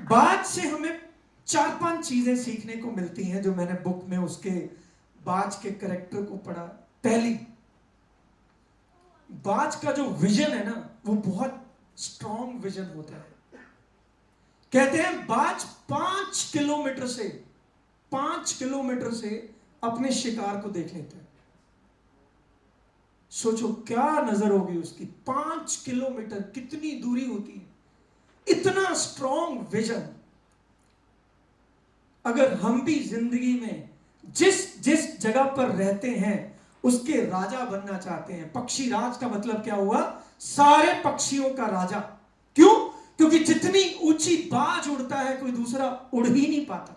बाज से हमें 4-5 चीजें सीखने को मिलती हैं जो मैंने बुक में उसके बाज के कैरेक्टर को पढ़ा। पहली, बाज का जो विजन है ना वो बहुत स्ट्रॉन्ग विजन होता है। कहते हैं बाज 5 किलोमीटर से अपने शिकार को देख लेता है। सोचो क्या नजर होगी उसकी। 5 किलोमीटर कितनी दूरी होती है, इतना स्ट्रॉन्ग विजन। अगर हम भी जिंदगी में जिस जिस जगह पर रहते हैं उसके राजा बनना चाहते हैं। पक्षी राज का मतलब क्या हुआ? सारे पक्षियों का राजा। क्यों? क्योंकि जितनी ऊंची बाज उड़ता है कोई दूसरा उड़ ही नहीं पाता।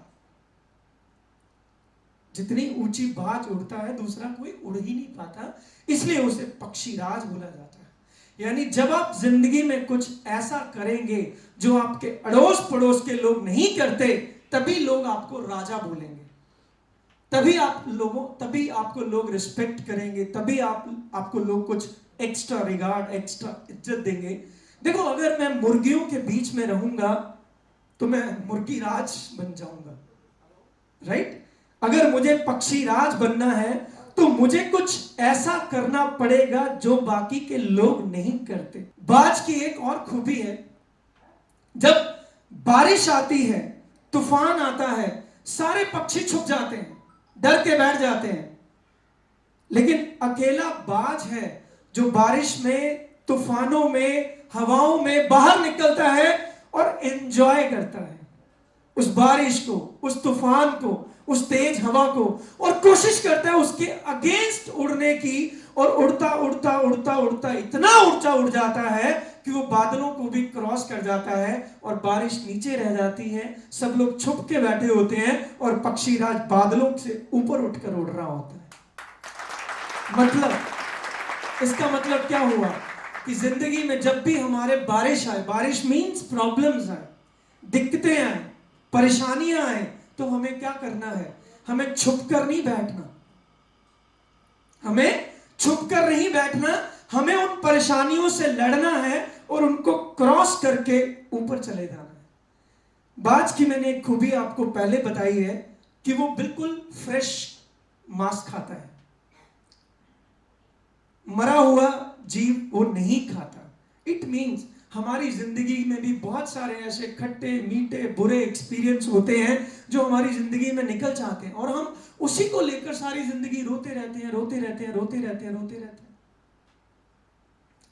जितनी ऊंची बाज उड़ता है दूसरा कोई उड़ ही नहीं पाता, इसलिए उसे पक्षी राज बोला जाता है। यानी जब आप जिंदगी में कुछ ऐसा करेंगे जो आपके अड़ोस पड़ोस के लोग नहीं करते, तभी लोग आपको राजा बोलेंगे, तभी आपको लोग रिस्पेक्ट करेंगे, तभी आपको लोग कुछ एक्स्ट्रा रिगार्ड, एक्स्ट्रा इज्जत देंगे। देखो, अगर मैं मुर्गियों के बीच में रहूंगा तो मैं मुर्गी राज बन जाऊंगा, राइट? अगर मुझे पक्षी राज बनना है तो मुझे कुछ ऐसा करना पड़ेगा जो बाकी के लोग नहीं करते। बाज की एक और खूबी है, जब बारिश आती है, तूफान आता है, सारे पक्षी छुप जाते हैं, डर के बैठ जाते हैं। लेकिन अकेला बाज है जो बारिश में, तूफानों में, हवाओं में बाहर निकलता है और एंजॉय करता है उस बारिश को, उस तूफान को, उस तेज हवा को, और कोशिश करता है उसके अगेंस्ट उड़ने की। और उड़ता उड़ता उड़ता उड़ता इतना ऊंचा उड़ जाता है कि वो बादलों को भी क्रॉस कर जाता है और बारिश नीचे रह जाती है। सब लोग छुप के बैठे होते हैं और पक्षी राज बादलों से ऊपर उठकर उड़ रहा होता है। मतलब, इसका मतलब क्या हुआ कि जिंदगी में जब भी हमारे बारिश आए, बारिश मीन्स प्रॉब्लम्स आए, दिक्कतें आए, परेशानियां आए, तो हमें क्या करना है? हमें छुपकर नहीं बैठना, हमें छुपकर नहीं बैठना, हमें उन परेशानियों से लड़ना है और उनको क्रॉस करके ऊपर चले जाना है। बाज की मैंने एक खूबी आपको पहले बताई है कि वो बिल्कुल फ्रेश मांस खाता है, मरा हुआ जीव वो नहीं खाता। इट मीन्स हमारी जिंदगी में भी बहुत सारे ऐसे खट्टे मीठे बुरे एक्सपीरियंस होते हैं जो हमारी जिंदगी में निकल जाते हैं और हम उसी को लेकर सारी जिंदगी रोते रहते हैं, रोते रहते हैं, रोते रहते हैं, रोते रहते हैं।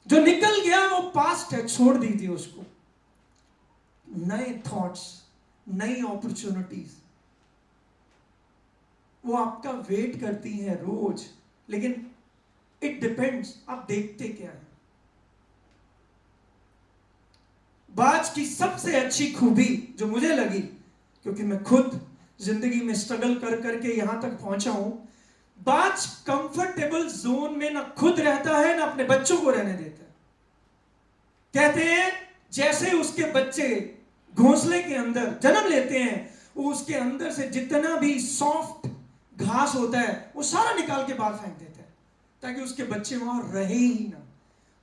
जो निकल गया वो पास्ट है, छोड़ दीजिए उसको। नए थॉट्स, नई अपॉर्चुनिटीज वो आपका वेट करती हैं रोज। लेकिन इट डिपेंड्स आप देखते क्या है। बाज की सबसे अच्छी खूबी जो मुझे लगी, क्योंकि मैं खुद जिंदगी में स्ट्रगल कर करके यहां तक पहुंचा हूं, बाज कंफर्टेबल जोन में ना खुद रहता है ना अपने बच्चों को रहने देता है। कहते हैं जैसे उसके बच्चे घोंसले के अंदर जन्म लेते हैं, वो उसके अंदर से जितना भी सॉफ्ट घास होता है वो सारा निकाल के बाहर फेंक देता है ताकि उसके बच्चे वहां रहे ही ना।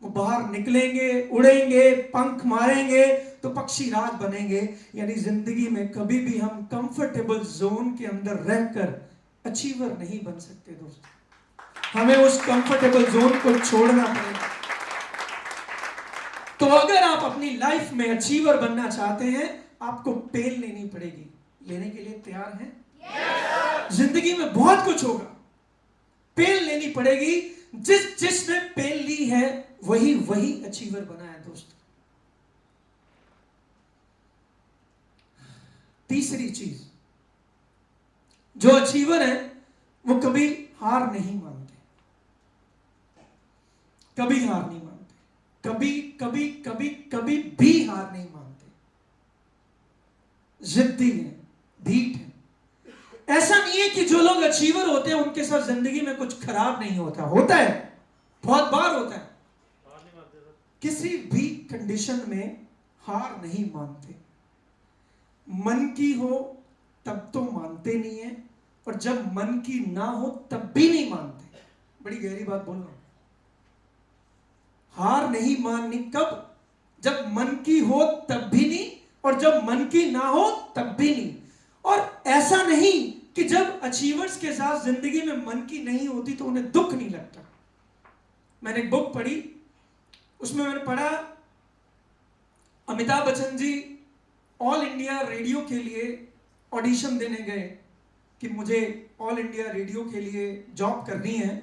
वो बाहर निकलेंगे, उड़ेंगे, पंख मारेंगे तो पक्षी राज बनेंगे। यानी जिंदगी में कभी भी हम कंफर्टेबल जोन के अंदर रहकर अचीवर नहीं बन सकते दोस्तों, हमें उस कंफर्टेबल जोन को छोड़ना पड़ेगा। तो अगर आप अपनी लाइफ में अचीवर बनना चाहते हैं, आपको पेल लेनी पड़ेगी। लेने के लिए तैयार हैं? जिंदगी में बहुत कुछ होगा, पेल लेनी पड़ेगी। जिसने पेल ली है वही अचीवर बना है दोस्तों। तीसरी चीज, जो अचीवर है वो कभी हार नहीं मानते, कभी हार नहीं मानते, कभी भी हार नहीं मानते। जिद्दी है, ढीठ है। ऐसा नहीं है कि जो लोग अचीवर होते हैं उनके साथ जिंदगी में कुछ खराब नहीं होता, होता है, बहुत बार होता है। किसी भी कंडीशन में हार नहीं मानते। मन की हो तब तो मानते नहीं है, और जब मन की ना हो तब भी नहीं मानते। बड़ी गहरी बात बोल रहा हूं। हार नहीं माननी कब? जब मन की हो तब भी नहीं, और जब मन की ना हो तब भी नहीं। और ऐसा नहीं कि जब अचीवर्स के साथ जिंदगी में मन की नहीं होती तो उन्हें दुख नहीं लगता। मैंने एक बुक पढ़ी, उसमें मैंने पढ़ा Amitabh Bachchan ji all India radio के लिए ऑडिशन देने गए कि मुझे ऑल इंडिया रेडियो के लिए जॉब करनी है,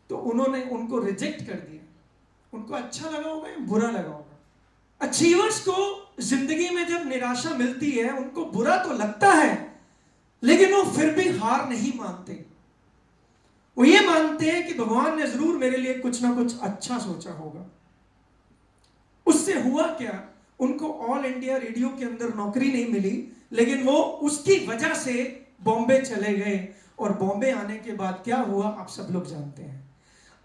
तो उन्होंने उनको रिजेक्ट कर दिया। उनको अच्छा लगा होगा या बुरा लगा होगा। अचीवर्स को जिंदगी में जब निराशा मिलती है उनको बुरा तो लगता है, लेकिन वो फिर भी हार नहीं मानते। वो ये मानते हैं कि भगवान ने जरूर मेरे लिए कुछ ना कुछ अच्छा सोचा होगा। उससे हुआ क्या, उनको ऑल इंडिया रेडियो के अंदर नौकरी नहीं मिली, लेकिन वो उसकी वजह से बॉम्बे चले गए। और बॉम्बे आने के बाद क्या हुआ आप सब लोग जानते हैं।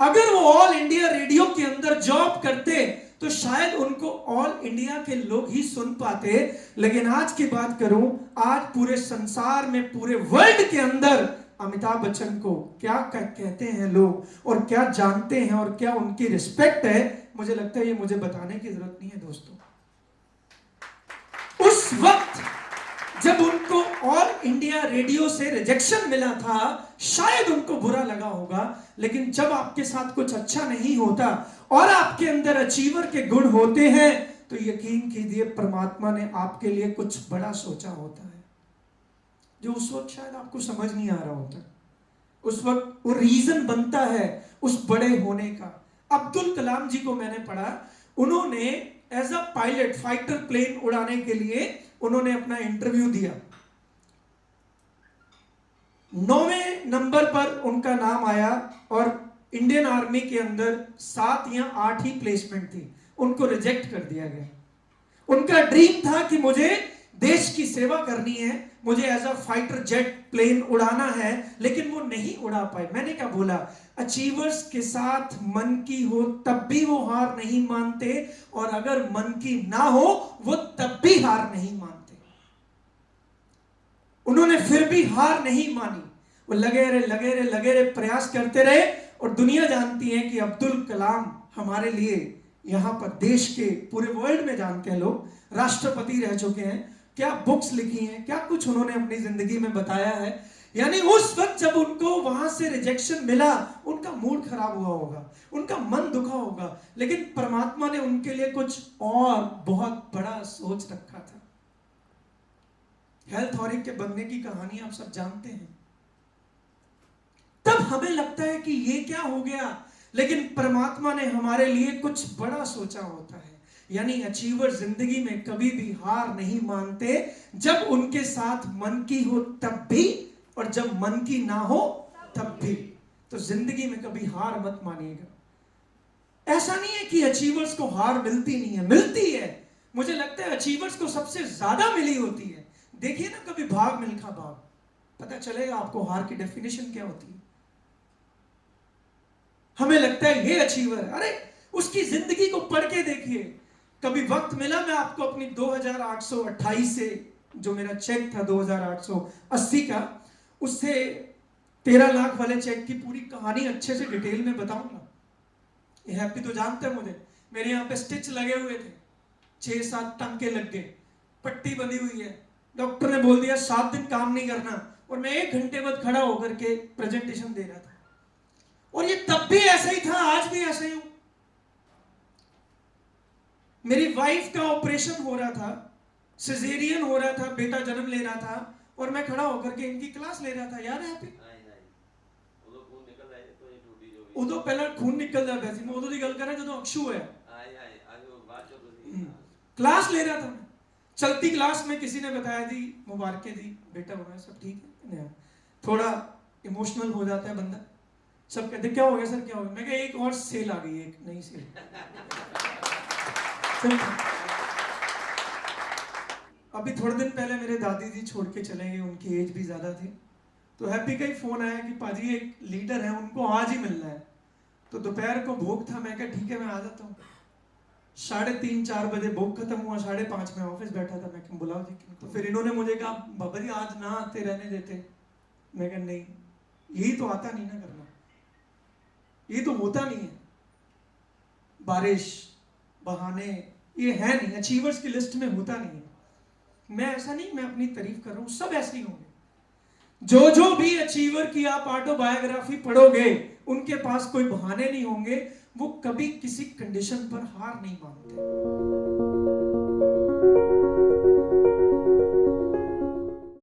अगर वो ऑल इंडिया रेडियो के अंदर जॉब करते तो शायद उनको ऑल इंडिया के लोग ही सुन पाते। लेकिन आज की बात करूं, आज पूरे संसार में, पूरे वर्ल्ड के अंदर अमिताभ बच्चन को क्या कहते हैं लोग और क्या जानते हैं और क्या उनकी रिस्पेक्ट है, मुझे लगता है ये मुझे बताने की जरूरत नहीं है दोस्तों। उस वक्त जब उनको ऑल इंडिया रेडियो से रिजेक्शन मिला था, शायद उनको बुरा लगा होगा, लेकिन जब आपके साथ कुछ अच्छा नहीं होता और आपके अंदर अचीवर के गुण होते हैं तो यकीन कीजिए परमात्मा ने आपके लिए कुछ बड़ा सोचा होता है, जो उस वक्त शायद आपको समझ नहीं आ रहा होता। उस वक्त वो रीजन बनता है उस बड़े होने का। अब्दुल कलाम जी को मैंने पढ़ा, उन्होंने as a pilot fighter plane उड़ाने के लिए उन्होंने अपना इंटरव्यू दिया। 9वें नंबर पर उनका नाम आया और इंडियन आर्मी के अंदर 7 या 8 ही प्लेसमेंट थी, उनको रिजेक्ट कर दिया गया। उनका ड्रीम था कि मुझे देश की सेवा करनी है, मुझे as a fighter jet plane उड़ाना है, लेकिन वो नहीं उड़ा पाए। मैंने क्या बोला, अचीवर्स के साथ मन की हो तब भी वो हार नहीं मानते, और अगर मन की ना हो वो तब भी हार नहीं मानते। उन्होंने फिर भी हार नहीं मानी, वो लगे रहे प्रयास करते रहे। और दुनिया जानती है कि अब्दुल कलाम हमारे लिए यहां पर देश के पूरे वर्ल्ड में जानते हैं लोग, राष्ट्रपति रह चुके हैं, क्या बुक्स लिखी हैं, क्या कुछ उन्होंने अपनी जिंदगी में बताया है। यानी उस वक्त जब उनको वहां से रिजेक्शन मिला, उनका मूड खराब हुआ होगा, उनका मन दुखा होगा, लेकिन परमात्मा ने उनके लिए कुछ और बहुत बड़ा सोच रखा था। हेल्थ ऑरिक के बनने की कहानी आप सब जानते हैं। तब हमें लगता है कि ये क्या हो गया, लेकिन परमात्मा ने हमारे लिए कुछ बड़ा सोचा होता है। यानी अचीवर जिंदगी में कभी भी हार नहीं मानते, जब उनके साथ मन की हो तब भी और जब मन की ना हो तब भी। तो जिंदगी में कभी हार मत मानिएगा। ऐसा नहीं है कि अचीवर्स को हार मिलती नहीं है, मिलती है। मुझे लगता है अचीवर्स को सबसे ज्यादा मिली होती है। देखिए ना कभी भाग मिल्खा भाग, पता चलेगा आपको हार की डेफिनेशन क्या होती है। हमें लगता है ये अचीवर, अरे उसकी जिंदगी को पढ़ के देखिए। कभी वक्त मिला मैं आपको अपनी 2828 से जो मेरा चेक था 2880 का, उससे 13 लाख वाले चेक की पूरी कहानी अच्छे से डिटेल में बताऊंगा। ये हैप्पी तो जानते हैं मुझे, मेरे यहाँ पे स्टिच लगे हुए थे, 6-7 टांके लग गए, पट्टी बंधी हुई है, डॉक्टर ने बोल दिया 7 दिन काम नहीं करना, और मैं 1 घंटे बाद खड़ा होकर के प्रेजेंटेशन दे रहा था। और ये तब भी ऐसा ही था, आज भी ऐसा ही हूं। मेरी वाइफ का ऑपरेशन हो रहा था, सिजेरियन हो रहा था, बेटा जन्म ले रहा था, और मैं खड़ा होकर के इनकी क्लास ले रहा था। याद है आप? उदो पहला खून निकल जाता है, मैं उदो की गल कर रहा जो अक्षु है, क्लास ले रहा था मैं। चलती क्लास में किसी ने बताया दी मुबारक दी बेटा हो गया, सब ठीक है। थोड़ा इमोशनल हो जाता है बंदा, सब कहते क्या हो गया सर, क्या हो गया। मैं कहा एक और सेल आ गई है, एक नई सेल। अभी थोड़े दिन पहले मेरे दादी जी छोड़ के चले गए, उनकी एज भी ज्यादा थी। तो हैप्पी का ही फोन आया कि पाजी एक लीडर है, उनको आज ही मिलना है। तो दोपहर को भोग था, मैं कहा ठीक है मैं आ जाता हूँ। 3:30-4 बजे भोग खत्म हुआ, 5:30 में ऑफिस बैठा था। मैं बुलाओ जी। तो फिर इन्होंने मुझे कहा बाबा जी आज ना आते रहने देते। मैं कहा नहीं, यही तो आता नहीं ना करना, ये तो होता नहीं है। बारिश बहाने ये है नहीं, अचीवर्स की लिस्ट में होता नहीं है। मैं ऐसा नहीं, मैं अपनी तारीफ कर रहा हूं, सब ऐसे ही होंगे। जो भी अचीवर की आप ऑटोबायोग्राफी पढ़ोगे, उनके पास कोई बहाने नहीं होंगे, वो कभी किसी कंडीशन पर हार नहीं मानते।